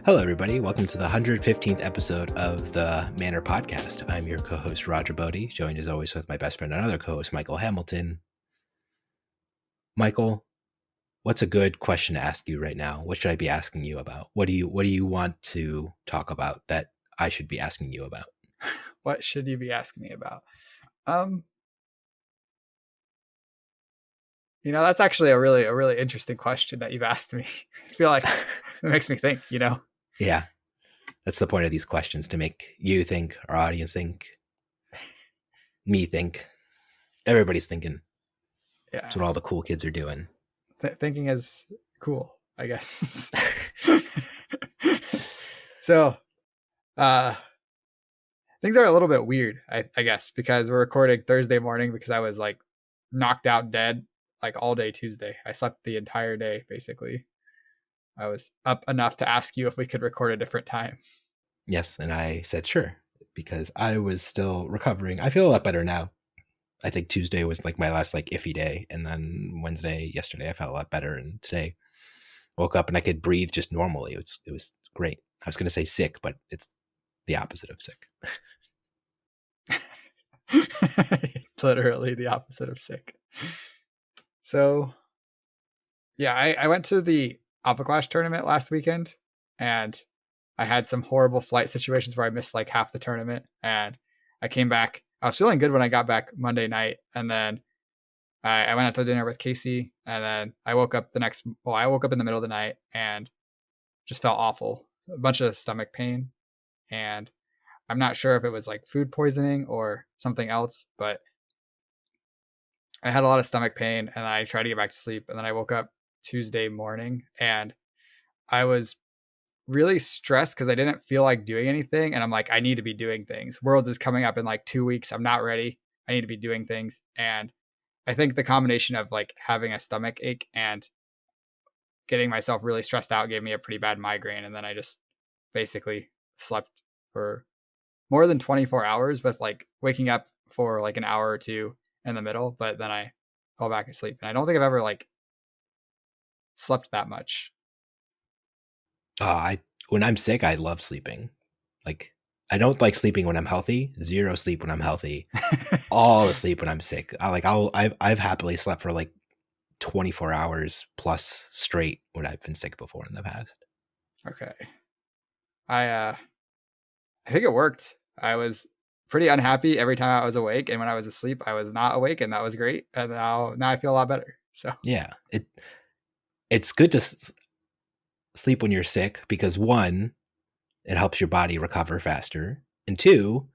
Hello, everybody. Welcome to the 115th episode of the Manor Podcast. I'm your co-host, Roger Bodee, joined as always with my best friend and other co-host, Michael Hamilton. Michael, what's a good question to ask you right now? What should I be asking you about? What do you want to talk about that I should be asking you about? What should you be asking me about? That's actually a really interesting question that you've asked me. I feel like it makes me think, Yeah, that's the point of these questions, to make you think, our audience think, me think. Everybody's thinking. Yeah. That's what all the cool kids are doing. Thinking is cool, I guess. So, things are a little bit weird, I guess, because we're recording Thursday morning because I was like knocked out dead like all day Tuesday. I slept the entire day, basically. I was up enough to ask you if we could record a different time. Yes, and I said sure, because I was still recovering. I feel a lot better now. I think Tuesday was like my last like iffy day, and then yesterday I felt a lot better, and today woke up and I could breathe just normally. It was great. I was going to say sick, but it's the opposite of sick. Literally the opposite of sick. So, yeah, I went to the Alpha Clash tournament last weekend, and I had some horrible flight situations where I missed like half the tournament, and I came back. I was feeling good when I got back Monday night, and then I went out to dinner with Casey, and then I woke up in the middle of the night and just felt awful. A bunch of stomach pain, and I'm not sure if it was like food poisoning or something else, but I had a lot of stomach pain, and I tried to get back to sleep, and then I woke up Tuesday morning, and I was really stressed because I didn't feel like doing anything, and I'm like, I need to be doing things. Worlds is coming up in like 2 weeks. I'm not ready. I need to be doing things, and I think the combination of like having a stomach ache and getting myself really stressed out gave me a pretty bad migraine, and then I just basically slept for more than 24 hours with like waking up for like an hour or two in the middle, but then I fell back asleep. And I don't think I've ever like slept that much. When I'm sick, I love sleeping. Like, I don't like sleeping when I'm healthy. Zero sleep when I'm healthy. All the sleep when I'm sick. I've happily slept for like 24 hours plus straight when I've been sick before in the past. Okay. I think it worked. I was pretty unhappy every time I was awake, and when I was asleep, I was not awake, and that was great. And now I feel a lot better. So yeah, it's good to sleep when you're sick because one, it helps your body recover faster, and two,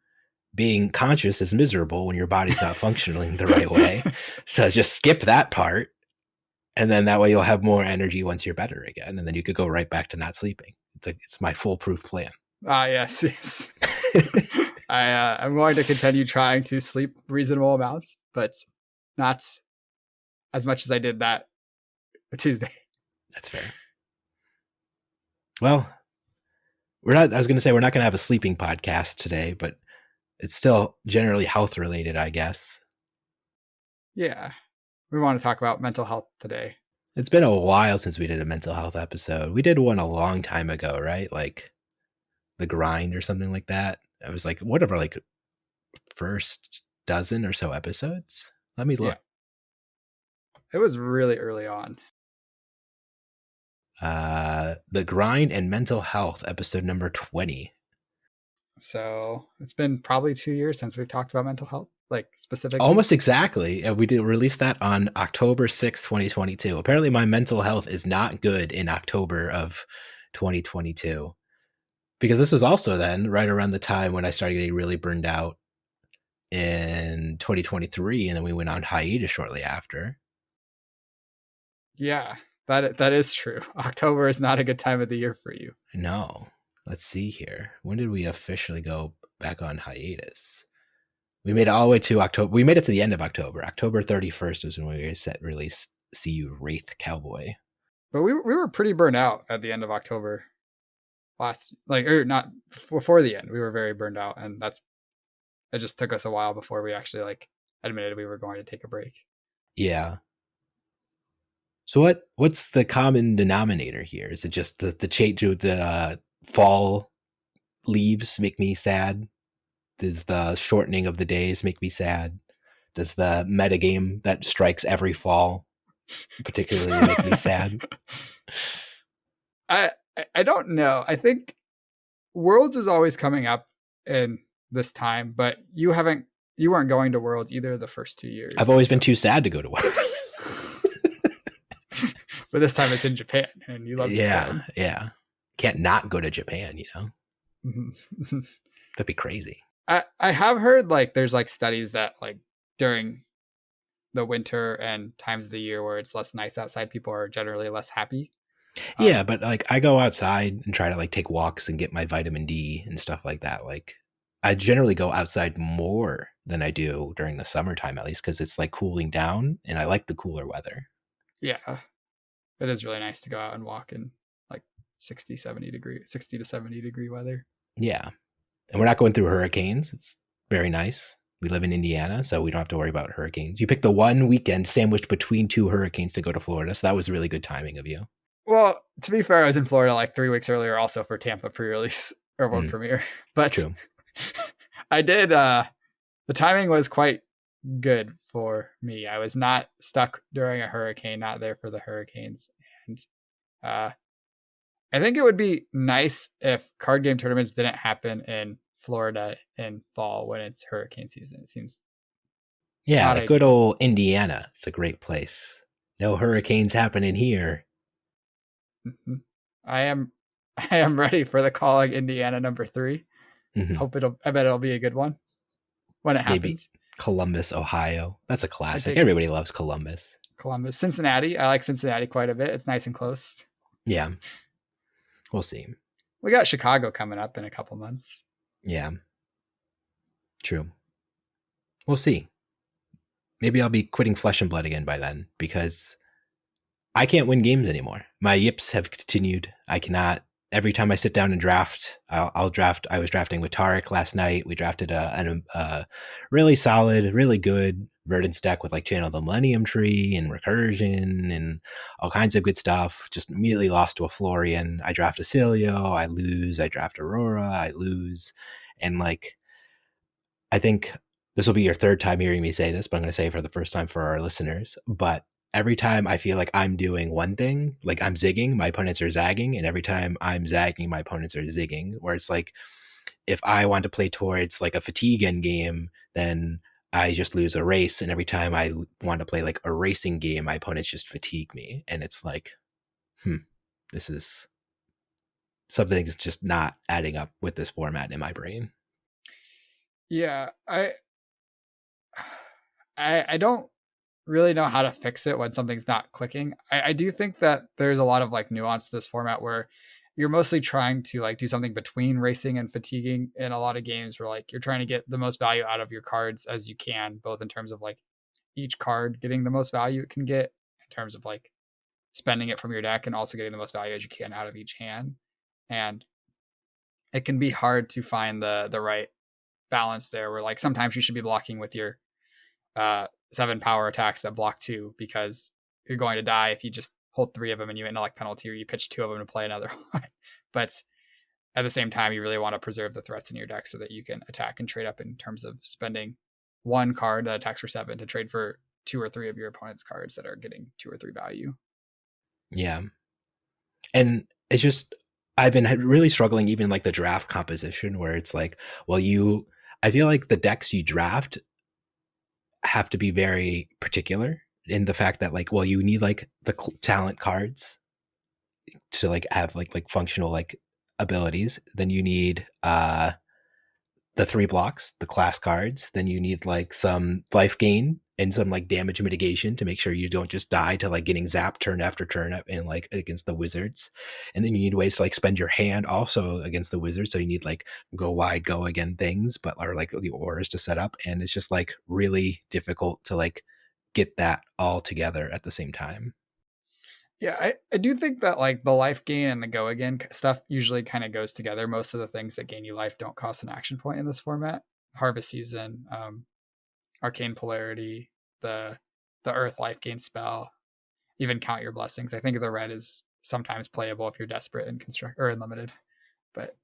being conscious is miserable when your body's not functioning the right way. So just skip that part, and then that way you'll have more energy once you're better again, and then you could go right back to not sleeping. It's my foolproof plan. Yes. I'm going to continue trying to sleep reasonable amounts, but not as much as I did that Tuesday. That's fair. Well, I was going to say we're not going to have a sleeping podcast today, but it's still generally health related, I guess. Yeah. We want to talk about mental health today. It's been a while since we did a mental health episode. We did one a long time ago, right? Like The Grind or something like that. It was like whatever, like first dozen or so episodes. Let me look. Yeah. It was really early on. The Grind and Mental Health, episode number 20. So it's been probably 2 years since we've talked about mental health, like specifically. Almost exactly. We did release that on October 6th, 2022. Apparently my mental health is not good in October of 2022. Because this was also then right around the time when I started getting really burned out in 2023, and then we went on hiatus shortly after. Yeah, that is true. October is not a good time of the year for you. No. Let's see here. When did we officially go back on hiatus? We made it all the way to October. We made it to the end of October. October 31st was when we released See You Wraith Cowboy. But we were pretty burned out at the end of October. Not before the end. We were very burned out, and it just took us a while before we actually like admitted we were going to take a break. Yeah. So what's the common denominator here? Is it just the fall leaves make me sad? Does the shortening of the days make me sad? Does the metagame that strikes every fall particularly make me sad? I I don't know. I think Worlds is always coming up in this time, but you weren't going to Worlds either the first 2 years. I've always been too sad to go to work. But this time it's in Japan, and you love Japan. Yeah. Can't not go to Japan, you know? Mm-hmm. That'd be crazy. I have heard like there's like studies that like during the winter and times of the year where it's less nice outside, people are generally less happy. Yeah, but like I go outside and try to like take walks and get my vitamin D and stuff like that. Like I generally go outside more than I do during the summertime, at least because it's like cooling down and I like the cooler weather. Yeah, it is really nice to go out and walk in like 60 to 70 degree weather. Yeah. And we're not going through hurricanes. It's very nice. We live in Indiana, so we don't have to worry about hurricanes. You picked the one weekend sandwiched between two hurricanes to go to Florida, so that was really good timing of you. Well, to be fair, I was in Florida like 3 weeks earlier also for Tampa pre-release or World Premiere. But True. I did the timing was quite good for me. I was not stuck during a hurricane, not there for the hurricanes. And I think it would be nice if card game tournaments didn't happen in Florida in fall when it's hurricane season. It seems like good old Indiana. It's a great place. No hurricanes happening here. Mm-hmm. I am ready for the calling Indiana number 3. Mm-hmm. I bet it'll be a good one when it happens. Maybe Columbus, Ohio. That's a classic. Everybody loves Columbus. Cincinnati. I like Cincinnati quite a bit. It's nice and close. Yeah. We'll see. We got Chicago coming up in a couple months. Yeah. True. We'll see. Maybe I'll be quitting Flesh and Blood again by then because I can't win games anymore. My yips have continued. I cannot. Every time I sit down and draft, I'll draft. I was drafting with Tarek last night. We drafted a really solid, really good Verdance deck with like Channel of the Millennium Tree and Recursion and all kinds of good stuff. Just immediately lost to a Florian. I draft a Celio, I lose. I draft Aurora, I lose. And like, I think this will be your third time hearing me say this, but I'm going to say it for the first time for our listeners. But every time I feel like I'm doing one thing, like I'm zigging, my opponents are zagging. And every time I'm zagging, my opponents are zigging. Where it's like, if I want to play towards like a fatigue end game, then I just lose a race. And every time I want to play like a racing game, my opponents just fatigue me. And it's like, this is something's just not adding up with this format in my brain. Yeah, I don't really know how to fix it when something's not clicking. I do think that there's a lot of like nuance to this format where you're mostly trying to like do something between racing and fatiguing in a lot of games where like you're trying to get the most value out of your cards as you can, both in terms of like each card getting the most value it can get in terms of like spending it from your deck and also getting the most value as you can out of each hand. And it can be hard to find the right balance there where like sometimes you should be blocking with your 7 power attacks that block 2 because you're going to die if you just hold 3 of them and you intellect penalty or you pitch 2 of them to play another one. But at the same time, you really want to preserve the threats in your deck so that you can attack and trade up in terms of spending 1 card that attacks for 7 to trade for 2 or 3 of your opponent's cards that are getting 2 or 3 value. Yeah. And it's just, I've been really struggling even like the draft composition where it's like, well, I feel like the decks you draft have to be very particular in the fact that like, well, you need like the talent cards to like have like functional like abilities. Then you need the 3 blocks, the class cards. Then you need like some life gain and some like damage mitigation to make sure you don't just die to like getting zapped turn after turn up and like against the wizards. And then you need ways to like spend your hand also against the wizards. So you need like go wide, go again things, but are like the auras to set up. And it's just like really difficult to like get that all together at the same time. Yeah, I do think that like the life gain and the go again stuff usually kind of goes together. Most of the things that gain you life don't cost an action point in this format. Harvest Season, Arcane Polarity, the Earth life gain spell, even Count Your Blessings. I think the red is sometimes playable if you're desperate in construct or in limited. But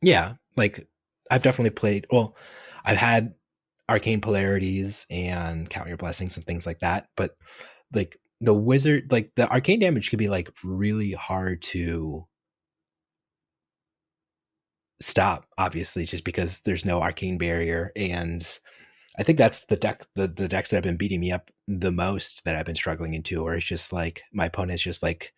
Yeah, like I've definitely played. Well, I've had arcane polarities and count your blessings and things like that, but like the wizard, like the arcane damage could be like really hard to stop, obviously, just because there's no arcane barrier. And I think that's the decks that have been beating me up the most, that I've been struggling into, where it's just like my opponent's just like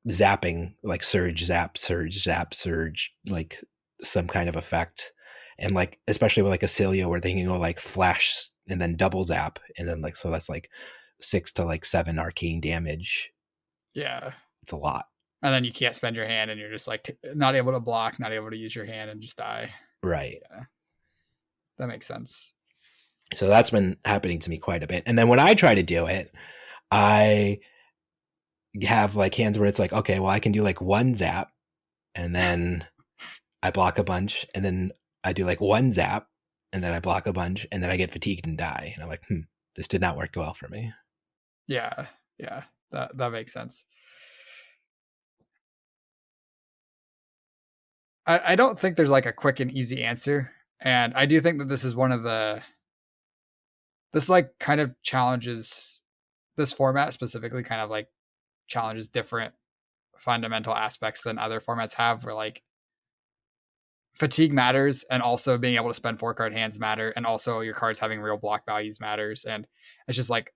zapping, like surge, zap, surge, zap, surge, like some kind of effect. And like, especially with like a Cilio, where they can go like flash and then double zap. And then like, so that's like 6 to like 7 arcane damage. yeah. It's a lot. And then you can't spend your hand and you're just like not able to block, not able to use your hand and just die. Right. Yeah. That makes sense. So that's been happening to me quite a bit. And then when I try to do it, I have like hands where it's like, okay, well, I can do like one zap and then I block a bunch, and then I do like one zap and then I block a bunch, and then I get fatigued and die. And I'm like, this did not work well for me. Yeah. Yeah. That makes sense. I don't think there's like a quick and easy answer. And I do think that this is one of this like kind of challenges this format specifically kind of like challenges different fundamental aspects than other formats have, where like fatigue matters and also being able to spend 4-card hands matter, and also your cards having real block values matters. And it's just like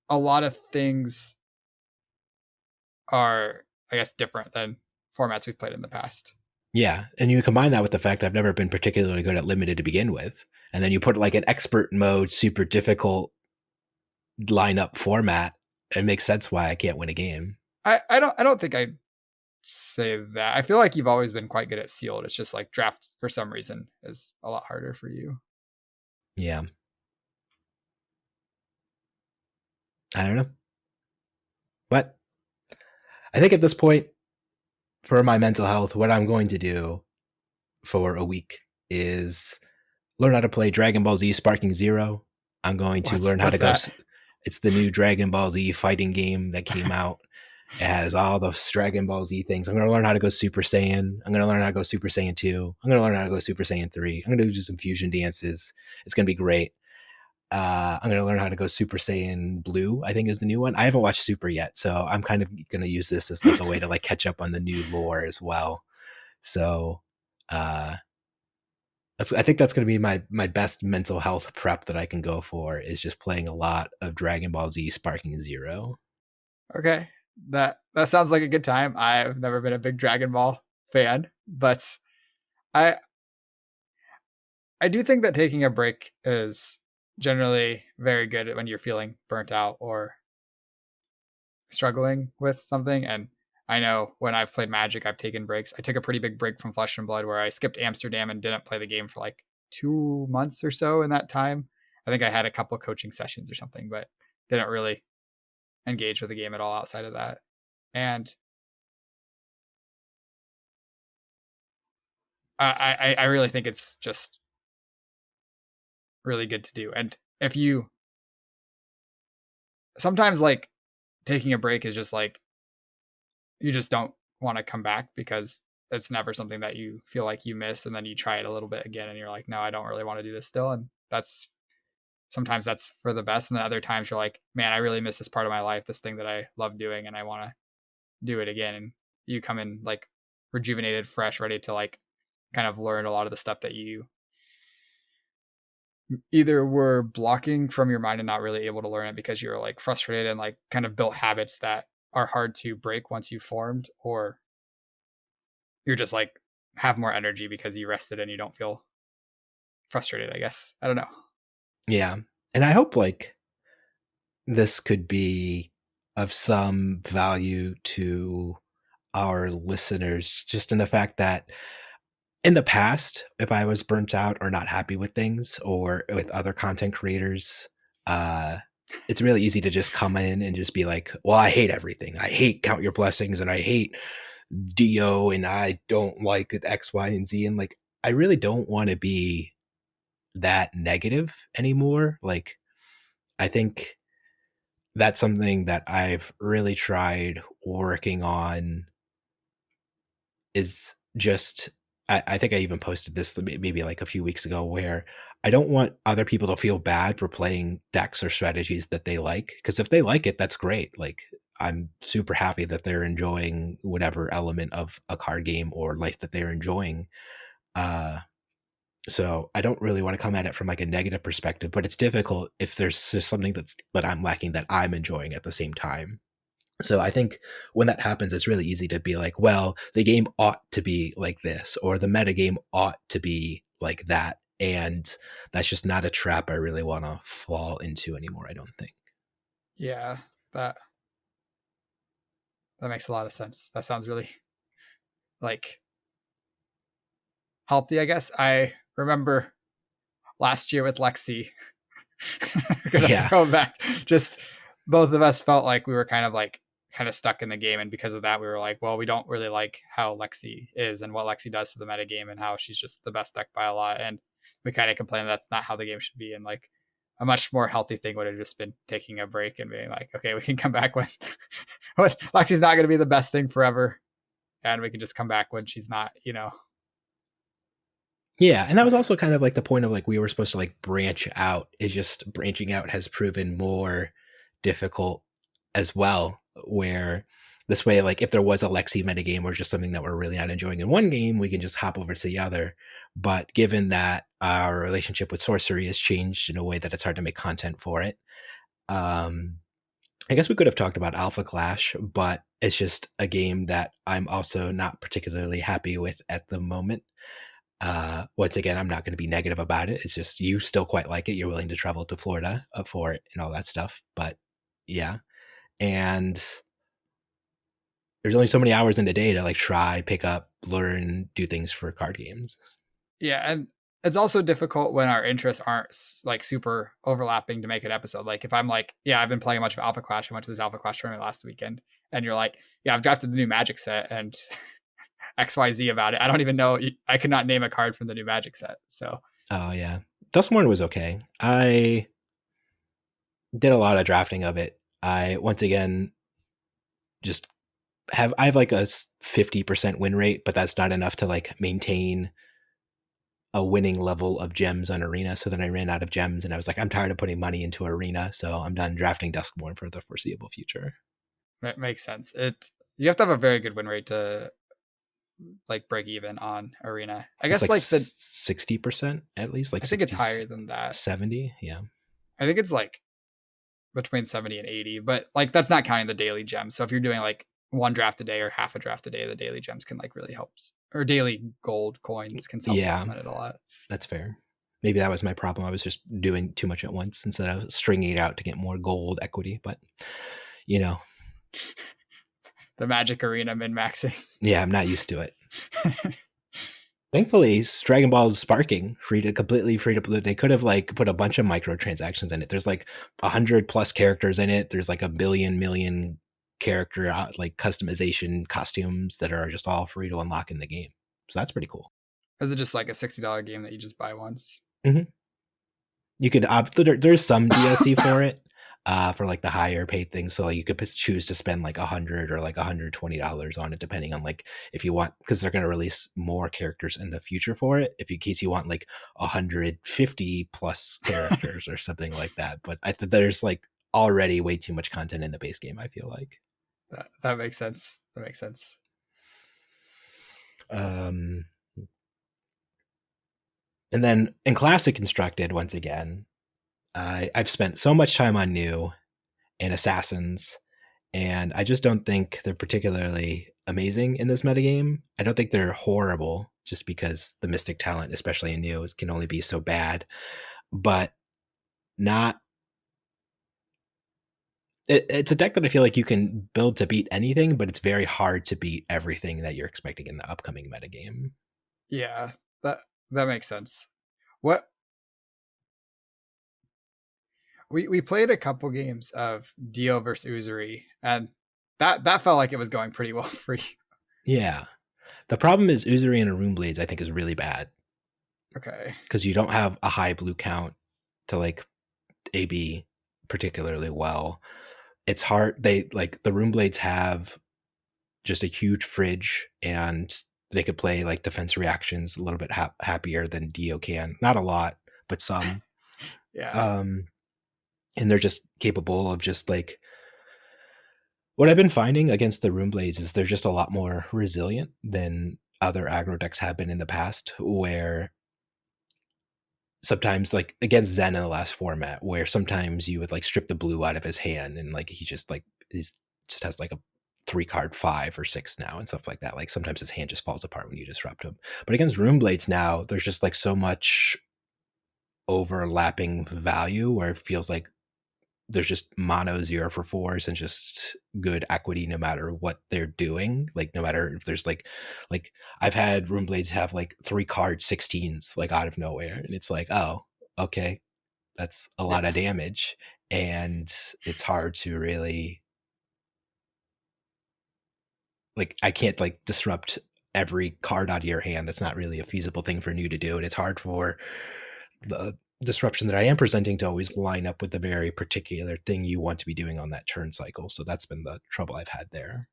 a lot of things are, I guess, different than formats we've played in the past. Yeah. And you combine that with the fact I've never been particularly good at limited to begin with. And then you put like an expert mode, super difficult lineup format. It makes sense why I can't win a game. I don't think I'd say that. I feel like you've always been quite good at sealed. It's just like draft for some reason is a lot harder for you. Yeah. I don't know. But I think at this point, for my mental health, what I'm going to do for a week is learn how to play Dragon Ball Z Sparking Zero. I'm going to learn how to What's go. that? It's the new Dragon Ball Z fighting game that came out. It has all the Dragon Ball Z things. I'm going to learn how to go Super Saiyan. I'm going to learn how to go Super Saiyan 2. I'm going to learn how to go Super Saiyan 3. I'm going to do some fusion dances. It's going to be great. I'm going to learn how to go Super Saiyan Blue, I think is the new one. I haven't watched Super yet, so I'm kind of going to use this as like a way to like catch up on the new lore as well. So uh, I think that's going to be my best mental health prep that I can go for, is just playing a lot of Dragon Ball Z Sparking Zero. Okay. That sounds like a good time. I've never been a big Dragon Ball fan, but I I do think that taking a break is generally very good when you're feeling burnt out or struggling with something. And I know when I've played Magic, I've taken breaks. I took a pretty big break from Flesh and Blood where I skipped Amsterdam and didn't play the game for like 2 months or so in that time. I think I had a couple coaching sessions or something, but didn't really engage with the game at all outside of that. And I really think it's just really good to do. And if you sometimes like taking a break is just like you just don't want to come back because it's never something that you feel like you miss, and then you try it a little bit again and you're like, no, I don't really want to do this still. And that's sometimes that's for the best, and then other times you're like, man, I really miss this part of my life, this thing that I love doing, and I want to do it again. And you come in like rejuvenated, fresh, ready to like kind of learn a lot of the stuff that you either were blocking from your mind and not really able to learn it because you're like frustrated and like kind of built habits that are hard to break once you formed, or you're just like have more energy because you rested and you don't feel frustrated, I guess. I don't know. Yeah. And I hope like this could be of some value to our listeners, just in the fact that in the past, if I was burnt out or not happy with things or with other content creators, uh, it's really easy to just come in and just be like, well, I hate everything. I hate Count Your Blessings and I hate Dio and I don't like X, Y, and Z. And like, I really don't want to be that negative anymore. Like, I think that's something that I've really tried working on is just I think I even posted this maybe like a few weeks ago, where I don't want other people to feel bad for playing decks or strategies that they like, because if they like it, that's great. Like, I'm super happy that they're enjoying whatever element of a card game or life that they're enjoying. Uh, so I don't really want to come at it from like a negative perspective, but it's difficult if there's just something that I'm lacking that I'm enjoying at the same time. So I think when that happens, it's really easy to be like, well, the game ought to be like this, or the meta game ought to be like that. And that's just not a trap I really want to fall into anymore, I don't think. Yeah, that that makes a lot of sense. That sounds really like healthy, I guess. I remember last year with Lexi, we're gonna Yeah. throw back. Just both of us felt like we were kind of stuck in the game, and because of that, we were like, well, we don't really like how Lexi is and what Lexi does to the meta game, and how she's just the best deck by a lot. And we kind of complained that's not how the game should be, and like a much more healthy thing would have just been taking a break and being like, okay, we can come back when, when Lexi's not going to be the best thing forever, and we can just come back when she's not, you know. Yeah, and that was also kind of like the point of like we were supposed to like branch out. Is just branching out has proven more difficult as well. Where this way, like if there was a Lexi metagame or just something that we're really not enjoying in one game, we can just hop over to the other. But given that our relationship with sorcery has changed in a way that it's hard to make content for it, I guess we could have talked about Alpha Clash, but it's just a game that I'm also not particularly happy with at the moment. Once again, I'm not going to be negative about it. It's just you still quite like it. You're willing to travel to Florida for it and all that stuff. But yeah, and there's only so many hours in the day to like try, pick up, learn, do things for card games. Yeah, and it's also difficult when our interests aren't like super overlapping to make an episode. Like if I'm like, yeah, I've been playing a bunch of Alpha Clash. I went to this Alpha Clash tournament last weekend, and you're like, yeah, I've drafted the new Magic set and XYZ about it. I don't even know. I could not name a card from the new Magic set. So, Oh yeah, Duskmorn was okay. I did a lot of drafting of it. I once again just I have like a 50% win rate, but that's not enough to like maintain a winning level of gems on Arena. So then I ran out of gems, and I was like, I'm tired of putting money into Arena, so I'm done drafting Duskmorn for the foreseeable future. that makes sense. You have to have a very good win rate to like break even on Arena. I It's guess like like the 60% at least, like I think it's 60, higher than that. 70. Yeah. I think it's like between 70 and 80, but like that's not counting the daily gems. So if you're doing like one draft a day or half a draft a day, the daily gems can like really help, or daily gold coins can help Yeah, supplement it a lot. that's fair. Maybe that was my problem. I was just doing too much at once instead of stringing it out to get more gold equity. But, you know, The Magic Arena min maxing. yeah, I'm not used to it. Thankfully, Dragon Ball is sparking completely free to play. They could have like put a bunch of microtransactions in it. There's like 100+ characters in it. There's like a million character like customization costumes that are just all free to unlock in the game. So that's pretty cool. Is it just like a $60 game that you just buy once? Mm-hmm. You could opt. There's some DLC for it, for like the higher paid things. So like you could choose to spend like $100 or like $120 on it, depending on like if you want, because they're going to release more characters in the future for it. If in case you want like 150+ characters or something like that. But there's like already way too much content in the base game, I feel like. That makes sense. That makes sense. And then in Classic Constructed, once again, I've spent so much time on New and Assassins, and I just don't think they're particularly amazing in this metagame. I don't think they're horrible, just because the Mystic talent, especially in New, can only be so bad. But not. It's a deck that I feel like you can build to beat anything, but it's very hard to beat everything that you're expecting in the upcoming metagame. Yeah, that makes sense. What we played a couple games of Dio versus Uzuri, and that felt like it was going pretty well for you. Yeah. The problem is Uzuri and Arun Blades, I think, is really bad. Okay. Because you don't have a high blue count to like AB particularly well. It's hard. They like the Rune Blades have just a huge fridge, and they could play like defense reactions a little bit happier than Dio can. Not a lot, but some. Yeah. Um, and they're just capable of just like what I've been finding against the Rune Blades is they're just a lot more resilient than other aggro decks have been in the past, where sometimes like against Zen in the last format, where sometimes you would like strip the blue out of his hand and like he just like is just has like a 3 card 5 or 6 now and stuff like that. Like sometimes his hand just falls apart when you disrupt him. But against Rune Blades now, there's just like so much overlapping value where it feels like there's just mono 0 for 4s and just good equity no matter what they're doing. Like no matter if there's like I've had Rune Blades have like 3 card 16s like out of nowhere, and it's like, oh, okay, that's a lot of damage, and it's hard to really like I can't like disrupt every card out of your hand. That's not really a feasible thing for new to do, and it's hard for the disruption that I am presenting to always line up with the very particular thing you want to be doing on that turn cycle. So that's been the trouble I've had there.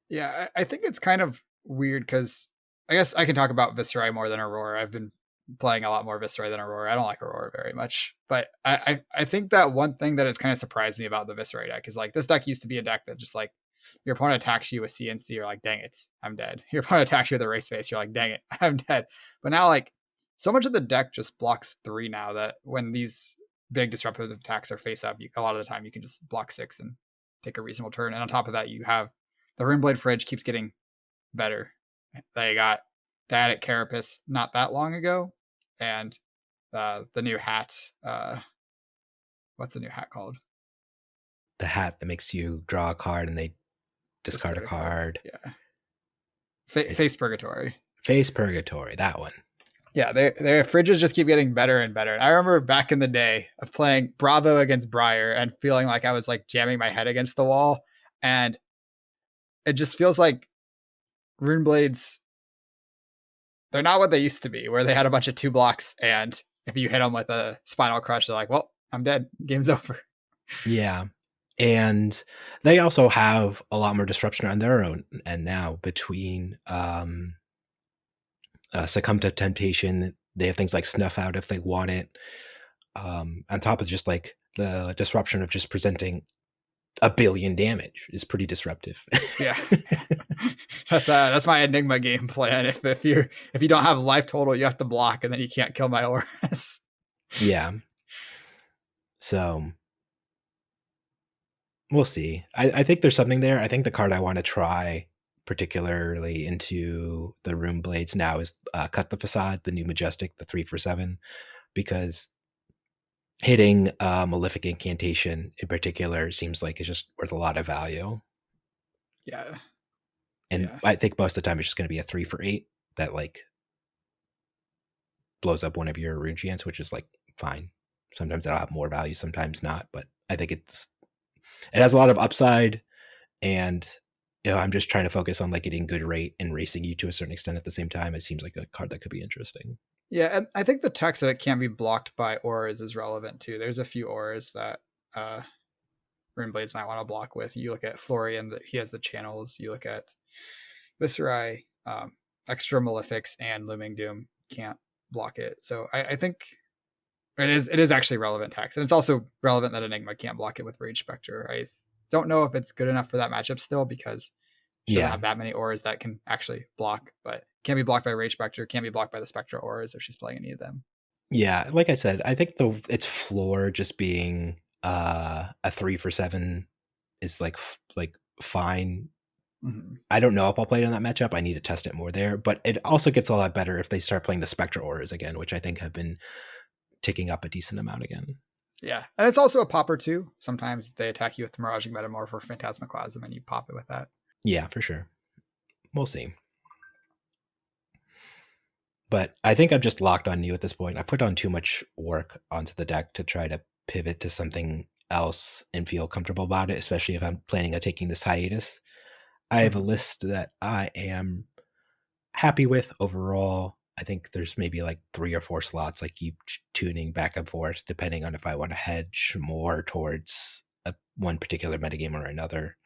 Yeah, I think it's kind of weird because I guess I can talk about Viscerai more than Aurora. I've been playing a lot more Viscerai than Aurora. I don't like Aurora very much, but I think that one thing that has kind of surprised me about the Viscerai deck is like this deck used to be a deck that just like your opponent attacks you with CNC, you're like, dang it, I'm dead. Your opponent attacks you with a race face, you're like, dang it, I'm dead. But now like so much of the deck just blocks 3 now that when these big disruptive attacks are face up, a lot of the time you can just block 6 and take a reasonable turn. And on top of that, you have the Runeblade Fridge keeps getting better. They got Dyadic Carapace not that long ago, and the new hats. What's the new hat called? The hat that makes you draw a card and they discard a card. Yeah. Face Purgatory. Face Purgatory, that one. Yeah, their fridges just keep getting better and better. And I remember back in the day of playing Bravo against Briar and feeling like I was like jamming my head against the wall. And it just feels like Runeblades, they're not what they used to be, where they had a bunch of 2 blocks, and if you hit them with a Spinal Crush, they're like, well, I'm dead. Game's over. Yeah. And they also have a lot more disruption on their own end now between Succumb to Temptation. They have things like Snuff Out if they want it. On top of just like the disruption of just presenting 1 billion damage is pretty disruptive. Yeah. That's my Enigma game plan. If you don't have life total, you have to block, and then you can't kill my auras. Yeah. So we'll see. I think there's something there. I think the card I want to try particularly into the Rune Blades now is Cut the Facade, the new Majestic, the 3 for 7, because hitting Malefic Incantation in particular seems like it's just worth a lot of value. Yeah. And yeah. I think most of the time it's just going to be a 3 for 8 that like blows up one of your Rune Chants, which is like fine. Sometimes that'll have more value, sometimes not. But I think it has a lot of upside, and I'm just trying to focus on like getting good rate and racing you to a certain extent at the same time. It seems like a card that could be interesting. Yeah, and I think the text that it can't be blocked by auras is relevant too. There's a few auras that Runeblades might want to block with. You look at Florian, he has the channels. You look at Viscerai, extra Malefics, and Looming Doom can't block it. So I think it is actually relevant text. And it's also relevant that Enigma can't block it with Rage Spectre. I don't know if it's good enough for that matchup still, because she doesn't have that many auras that can actually block, but can't be blocked by Rage Spectre, can't be blocked by the Spectra auras if she's playing any of them. Yeah, like I said, I think its floor just being a 3 for 7 is like fine. Mm-hmm. I don't know if I'll play it in that matchup. I need to test it more there, but it also gets a lot better if they start playing the Spectra auras again, which I think have been ticking up a decent amount again. Yeah, and it's also a popper too. Sometimes they attack you with Miraging Metamorph or Phantasmaclasm, and you pop it with that. Yeah, for sure. We'll see. But I think I'm just locked on you at this point. I put on too much work onto the deck to try to pivot to something else and feel comfortable about it, especially if I'm planning on taking this hiatus. I have a list that I am happy with overall. I think there's maybe like 3 or 4 slots I keep tuning back and forth depending on if I want to hedge more towards one particular metagame or another.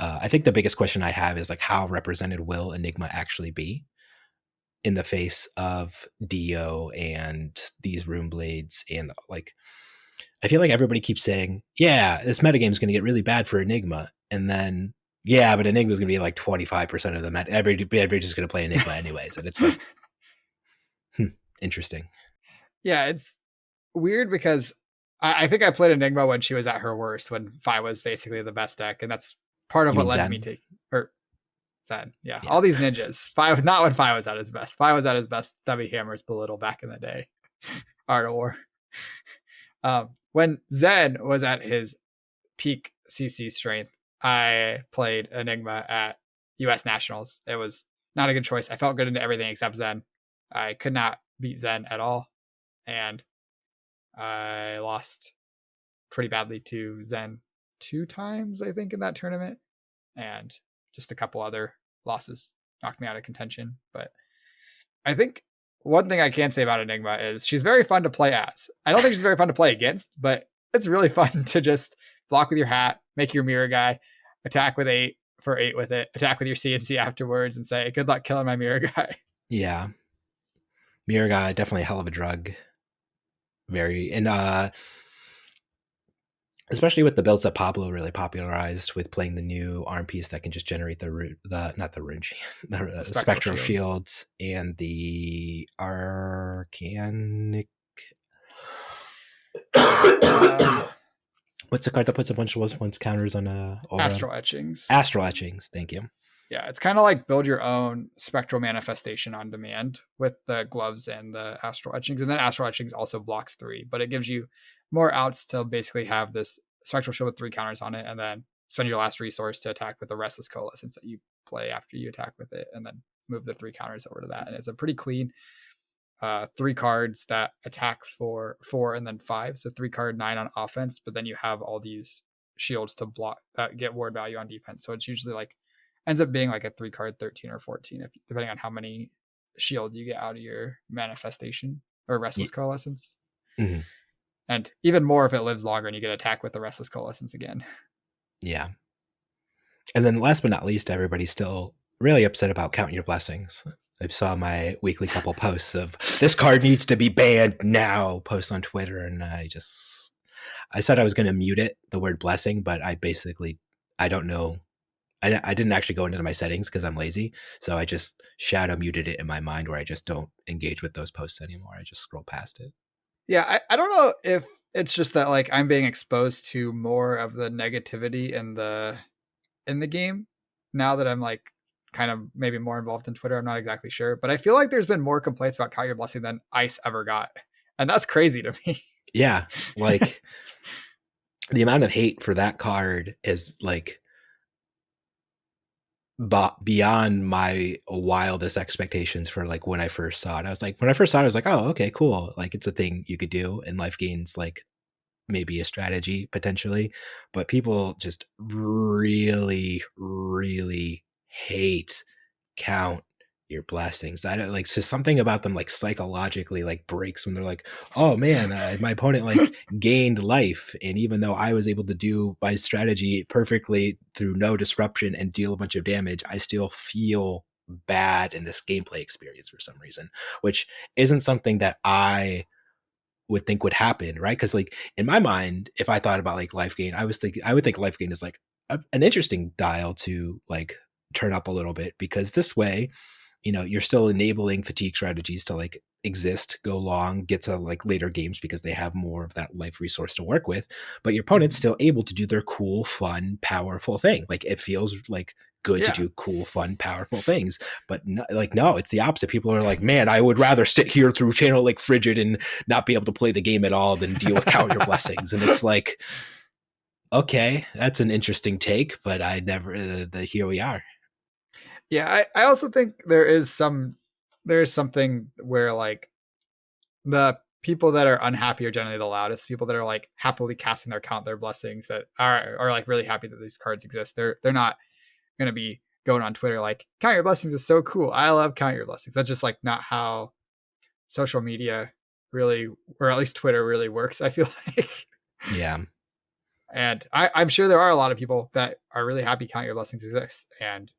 I think the biggest question I have is like, how represented will Enigma actually be in the face of Dio and these Rune Blades? And like, I feel like everybody keeps saying, yeah, this metagame is going to get really bad for Enigma. And then, yeah, but Enigma is going to be like 25% of the meta. Everybody's just going to play Enigma anyways. And it's like, interesting. Yeah, it's weird because I think I played Enigma when she was at her worst, when Fi was basically the best deck. And that's part of You what mean led to Zen? me taking, or Zen. Yeah, Yeah. all these ninjas. Fi, not when Fi was at his best. Fi was at his best. Stubby Hammers belittle back in the day. Art of War. When Zen was at his peak CC strength, I played Enigma at US Nationals. It was not a good choice. I felt good into everything except Zen. I could not beat Zen at all. And I lost pretty badly to Zen 2 times, I think, in that tournament. And just a couple other losses knocked me out of contention. But I think one thing I can say about Enigma is she's very fun to play as. I don't think she's very fun to play against, but it's really fun to just block with your hat, make your mirror guy, attack with 8 for 8 with it, attack with your CNC afterwards, and say, good luck killing my mirror guy. Yeah. Mirror guy, definitely a hell of a drug. Very, and especially with the builds that Pablo really popularized with playing the new arm piece that can just generate the not the rune, the spectral shields and the arcanic. What's the card that puts a bunch of once counters on aura? Astral Etchings. Astral Etchings. Thank you. Yeah, it's kind of like build your own spectral manifestation on demand with the gloves and the Astral Etchings. And then Astral Etchings also blocks 3, but it gives you more outs to basically have this spectral shield with 3 counters on it, and then spend your last resource to attack with the Restless Coalescence that you play after you attack with it, and then move the 3 counters over to that. And it's a pretty clean 3 cards that attack for 4 and then 5. So 3 card 9 on offense, but then you have all these shields to block that get ward value on defense. So it's usually like ends up being like a 3 card 13 or 14, if, depending on how many shields you get out of your manifestation or Restless Coalescence. Mm-hmm. And even more if it lives longer and you get attack with the Restless Coalescence again. Yeah. And then last but not least, everybody's still really upset about Count Your Blessings. I saw my weekly couple posts of this card needs to be banned now post on Twitter. And I said I was going to mute it, the word blessing, but I don't know. I didn't actually go into my settings because I'm lazy. So I just shadow muted it in my mind where I just don't engage with those posts anymore. I just scroll past it. Yeah, I don't know if it's just that like I'm being exposed to more of the negativity in the game now that I'm like kind of maybe more involved in Twitter. I'm not exactly sure, but I feel like there's been more complaints about Count Your Blessing than Ice ever got. And that's crazy to me. Yeah. Like the amount of hate for that card is like beyond my wildest expectations for like when I first saw it. I was like, oh, okay, cool. Like it's a thing you could do, and life gains like maybe a strategy potentially, but people just really, really hate Count Your Blessings. I don't like, so something about them like psychologically like breaks when they're like, oh man, my opponent like gained life, and even though I was able to do my strategy perfectly through no disruption and deal a bunch of damage, I still feel bad in this gameplay experience for some reason, which isn't something that I would think would happen, right? Because like in my mind, if I thought about like life gain, I would think life gain is like an interesting dial to like turn up a little bit, because this way, you know, you're still enabling fatigue strategies to like exist, go long, get to like later games because they have more of that life resource to work with, but your opponent's still able to do their cool, fun, powerful thing. Like it feels like good to do cool, fun, powerful things, but no, it's the opposite. People are like, man, I would rather sit here through Channel like Frigid and not be able to play the game at all than deal with Count Your Blessings. And it's like, okay, that's an interesting take, but I never, here we are. Yeah, I also think there's something where like the people that are unhappy are generally the loudest. People that are like happily casting Count Their Blessings, that are like really happy that these cards exist. They're not going to be going on Twitter like, Count Your Blessings is so cool, I love Count Your Blessings. That's just like not how social media really, or at least Twitter really works, I feel like. Yeah. And I'm sure there are a lot of people that are really happy Count Your Blessings exists, and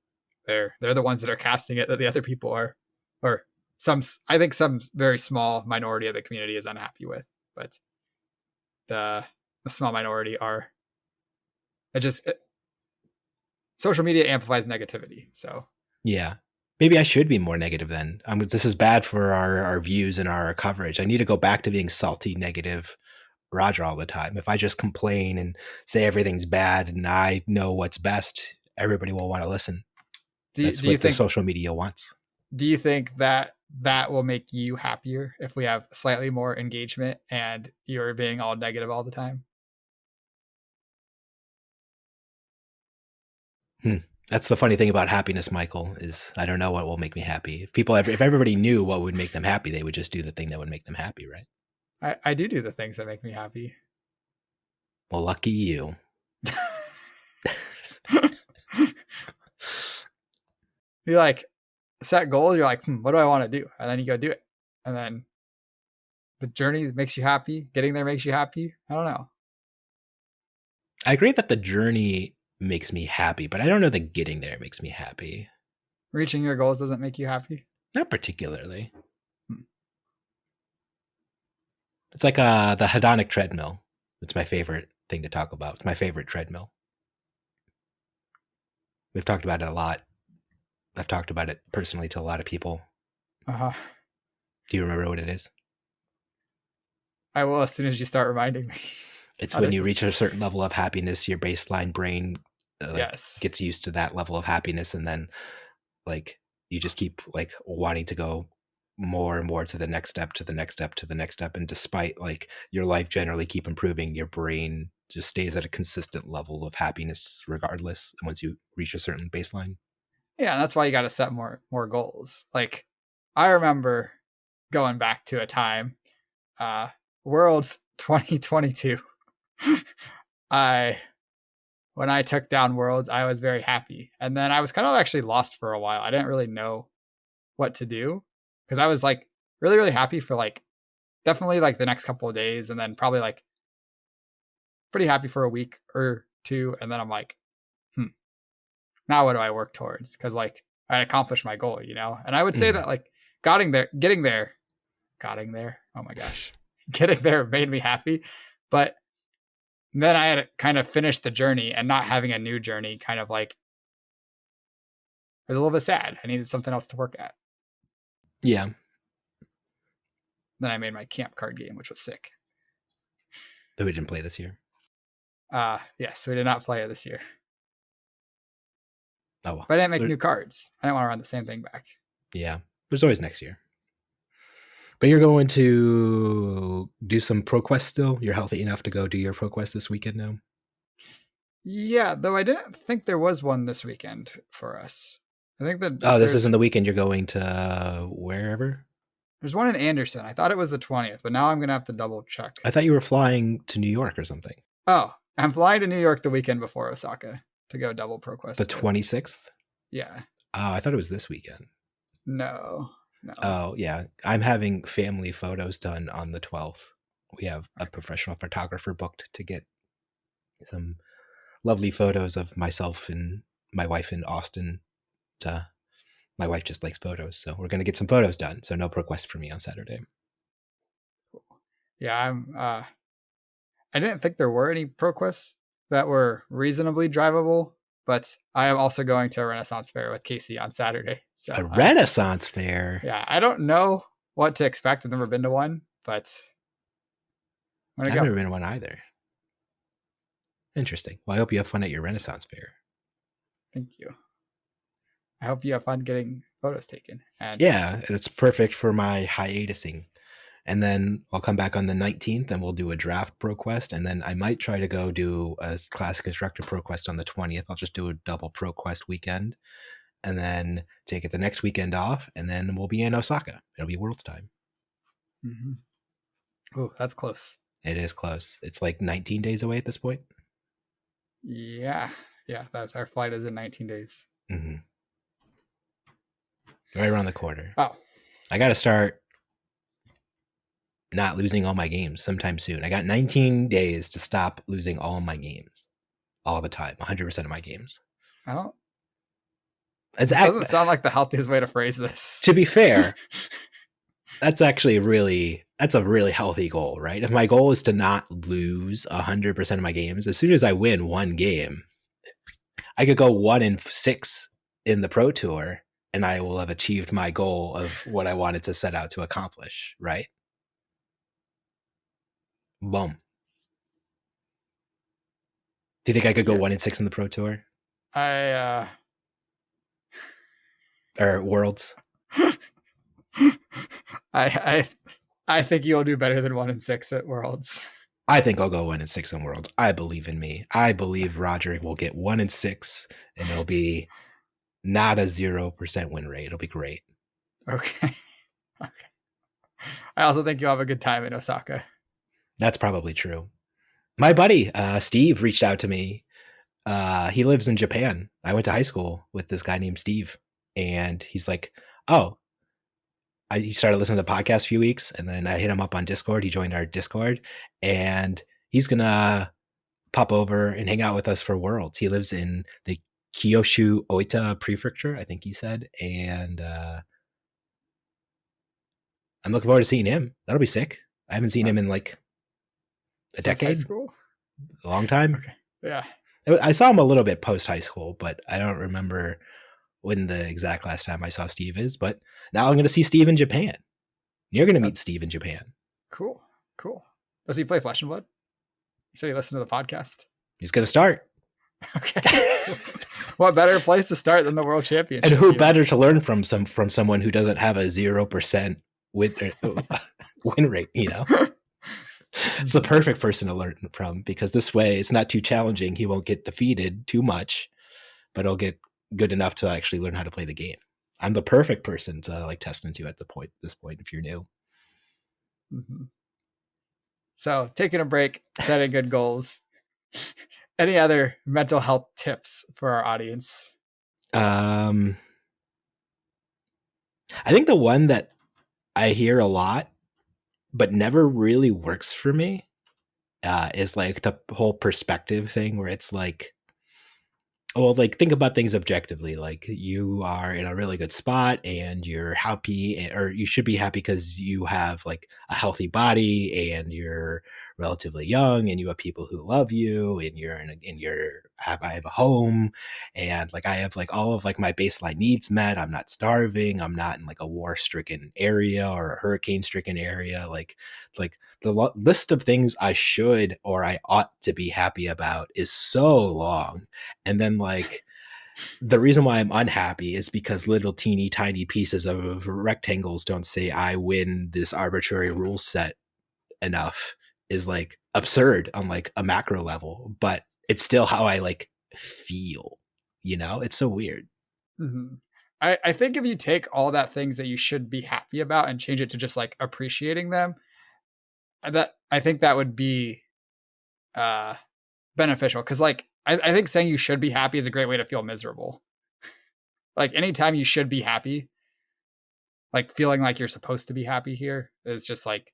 they're the ones that are casting it that the other people are, or I think some very small minority of the community is unhappy with, but the small minority are. Social media amplifies negativity, so Yeah. Maybe I should be more negative then. This is bad for our views and our coverage. I need to go back to being salty, negative Roger all the time. If I just complain and say everything's bad and I know what's best, everybody will want to listen. That's what the social media wants. Do you think that will make you happier if we have slightly more engagement and you're being all negative all the time? That's the funny thing about happiness, Michael, is I don't know what will make me happy. If everybody knew what would make them happy, they would just do the thing that would make them happy, right? I do the things that make me happy. Well, lucky you. You like set goals, you're like, what do I want to do? And then you go do it. And then the journey makes you happy. Getting there makes you happy. I don't know. I agree that the journey makes me happy, but I don't know that getting there makes me happy. Reaching your goals doesn't make you happy? Not particularly. It's like the hedonic treadmill. It's my favorite thing to talk about. It's my favorite treadmill. We've talked about it a lot. I've talked about it personally to a lot of people. Uh-huh. Do you remember what it is? I will as soon as you start reminding me. It's when you reach a certain level of happiness, your baseline brain gets used to that level of happiness, and then like you just keep like wanting to go more and more to the next step, to the next step, to the next step. And despite like your life generally keep improving, your brain just stays at a consistent level of happiness regardless once you reach a certain baseline. Yeah, that's why you got to set more goals. Like I remember going back to a time, Worlds 2022. When I took down Worlds, I was very happy. And then I was kind of actually lost for a while. I didn't really know what to do because I was like really, really happy for like definitely like the next couple of days, and then probably like pretty happy for a week or two. And then I'm like, now what do I work towards? Because like I accomplished my goal, you know? And I would say that like getting there. Oh my gosh. Getting there made me happy. But then I had to kind of finish the journey, and not having a new journey kind of like was a little bit sad. I needed something else to work at. Yeah. Then I made my camp card game, which was sick. That we didn't play this year. Yes, we did not play it this year. Oh well. But I didn't make new cards. I didn't want to run the same thing back. Yeah. There's always next year. But you're going to do some ProQuest still? You're healthy enough to go do your ProQuest this weekend now? Yeah, though I didn't think there was one this weekend for us. I think that. Oh, this isn't the weekend you're going to wherever? There's one in Anderson. I thought it was the 20th, but now I'm going to have to double check. I thought you were flying to New York or something. Oh, I'm flying to New York the weekend before Osaka to go double ProQuest. The 26th? Yeah. Oh, I thought it was this weekend. No. Oh, yeah. I'm having family photos done on the 12th. We have a professional photographer booked to get some lovely photos of myself and my wife in Austin. My wife just likes photos, so we're going to get some photos done. So no ProQuest for me on Saturday. Cool. Yeah, I didn't think there were any ProQuests that were reasonably drivable, but I am also going to a Renaissance Fair with Casey on Saturday. So a Renaissance Fair? Yeah, I don't know what to expect. I've never been to one, but I've never been to one either. Interesting. Well, I hope you have fun at your Renaissance Fair. Thank you. I hope you have fun getting photos taken. Yeah, and it's perfect for my hiatusing. And then I'll come back on the 19th and we'll do a draft ProQuest. And then I might try to go do a Classic Constructor ProQuest on the 20th. I'll just do a double ProQuest weekend and then take it the next weekend off. And then we'll be in Osaka. It'll be World's time. Mm-hmm. Oh, that's close. It is close. It's like 19 days away at this point. Yeah. That's our flight is in 19 days. Mm-hmm. Right around the corner. Oh, I got to start not losing all my games sometime soon. I got 19 days to stop losing all my games all the time, 100% of my games. I don't. It's This doesn't sound like the healthiest way to phrase this. To be fair, that's actually that's a really healthy goal, right? If my goal is to not lose 100% of my games, as soon as I win one game, I could go 1-6 in the Pro Tour, and I will have achieved my goal of what I wanted to set out to accomplish, right? Boom. Do you think I could go 1-6 in the Pro Tour or Worlds? I think you'll do better than 1-6 at Worlds. I think I'll go 1-6 in Worlds. I believe in me. I believe Roger will get 1-6, and it'll be not a 0% win rate. It'll be great. Okay. I also think you'll have a good time in Osaka. That's probably true. My buddy, Steve, reached out to me. He lives in Japan. I went to high school with this guy named Steve, and he's like, oh, he started listening to the podcast a few weeks, and then I hit him up on Discord. He joined our Discord, and he's going to pop over and hang out with us for Worlds. He lives in the Kyushu Oita Prefecture, I think he said, and I'm looking forward to seeing him. That'll be sick. I haven't seen him in like a decade. High school? A long time. Okay. Yeah. I saw him a little bit post high school, but I don't remember when the exact last time I saw Steve is. But now I'm going to see Steve in Japan. You're going to meet Steve in Japan. Cool. Does he play Flesh and Blood? You said he listened to the podcast. He's going to start. Okay. What better place to start than the World Championship? And who better to learn from someone who doesn't have a 0% win rate, you know? It's the perfect person to learn from, because this way it's not too challenging. He won't get defeated too much, but he'll get good enough to actually learn how to play the game. I'm the perfect person to like test into at this point if you're new. Mm-hmm. So taking a break, setting good goals. Any other mental health tips for our audience? I think the one that I hear a lot but never really works for me is like the whole perspective thing, where it's like, well, like think about things objectively. Like you are in a really good spot and you're happy, or you should be happy because you have like a healthy body and you're relatively young and you have people who love you and I have a home and like I have like all of like my baseline needs met. I'm not starving. I'm not in like a war stricken area or a hurricane stricken area. Like the list of things I should or I ought to be happy about is so long. And then like the reason why I'm unhappy is because little teeny tiny pieces of rectangles don't say I win this arbitrary rule set enough is like absurd on like a macro level, but it's still how I like feel, you know? It's so weird. Mm-hmm. I think if you take all that things that you should be happy about and change it to just like appreciating them, that I think that would be beneficial. Cause like I think saying you should be happy is a great way to feel miserable. Like anytime you should be happy, like feeling like you're supposed to be happy here is just like,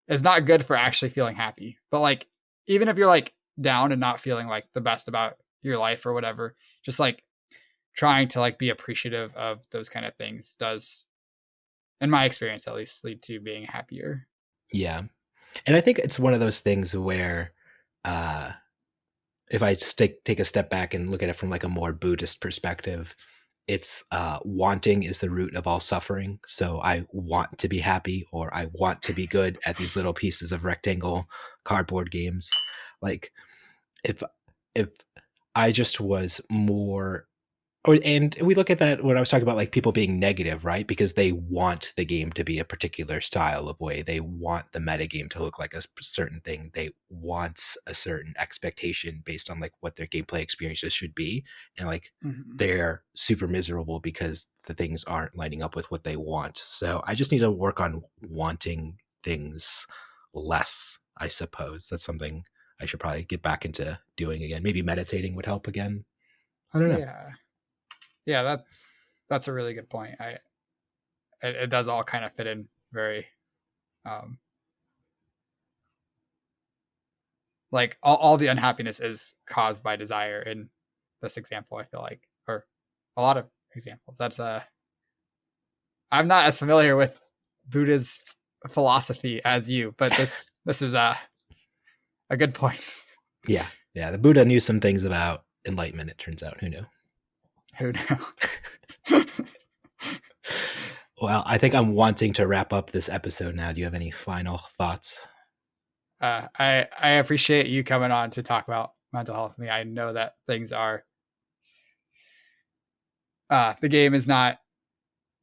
it's not good for actually feeling happy. But like, even if you're like down and not feeling like the best about your life or whatever, just like trying to like be appreciative of those kind of things does, in my experience at least, lead to being happier. Yeah. And I think it's one of those things where if I take a step back and look at it from like a more Buddhist perspective, it's wanting is the root of all suffering. So I want to be happy, or I want to be good at these little pieces of rectangle cardboard games. Like if I just was more, and we look at that when I was talking about like people being negative, right? Because they want the game to be a particular style of way. They want the meta game to look like a certain thing. They want a certain expectation based on like what their gameplay experiences should be. And like they're super miserable because the things aren't lining up with what they want. So I just need to work on wanting things less, I suppose. That's something I should probably get back into doing again. Maybe meditating would help again. I don't know. Yeah, that's a really good point. It does all kind of fit in very Um, like all the unhappiness is caused by desire in this example, I feel like, or a lot of examples. That's I'm not as familiar with Buddhist philosophy as you, but this is a good point. Yeah. The Buddha knew some things about enlightenment, it turns out. Who knew? Who knew? Well, I think I'm wanting to wrap up this episode now. Do you have any final thoughts? I appreciate you coming on to talk about mental health with me. I know that things are the game is not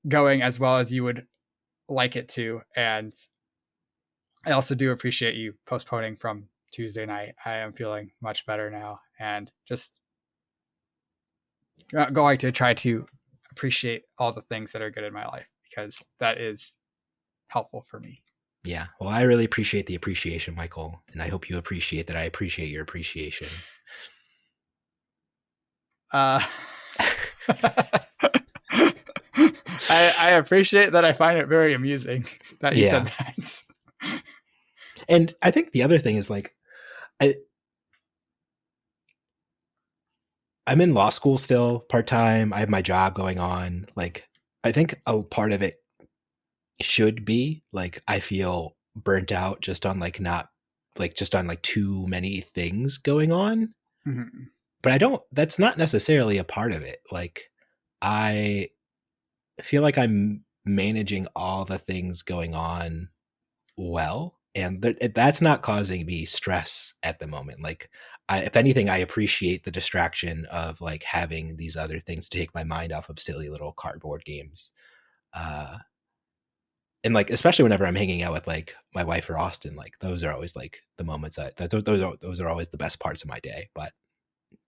going as well as you would like it to, and I also do appreciate you postponing from Tuesday night. I am feeling much better now, and just going to try to appreciate all the things that are good in my life, because that is helpful for me. Yeah. Well, I really appreciate the appreciation, Michael, and I hope you appreciate that I appreciate your appreciation. I appreciate that. I find it very amusing that you said that. And I think the other thing is, like, I'm in law school still part-time. I have my job going on. Like, I think a part of it should be like, I feel burnt out just on like too many things going on. Mm-hmm. But that's not necessarily a part of it. Like, I feel like I'm managing all the things going on well, and that's not causing me stress at the moment. Like, if anything, I appreciate the distraction of like having these other things to take my mind off of silly little cardboard games. And like, especially whenever I'm hanging out with like my wife or Austin, like those are always like the moments those are always the best parts of my day. But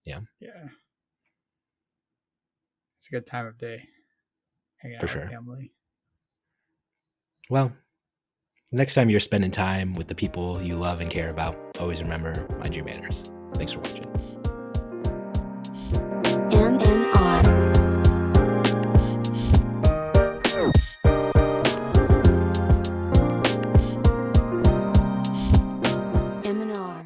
yeah, it's a good time of day hanging out with family. Well, next time you're spending time with the people you love and care about, always remember, mind your manners. Thanks for watching.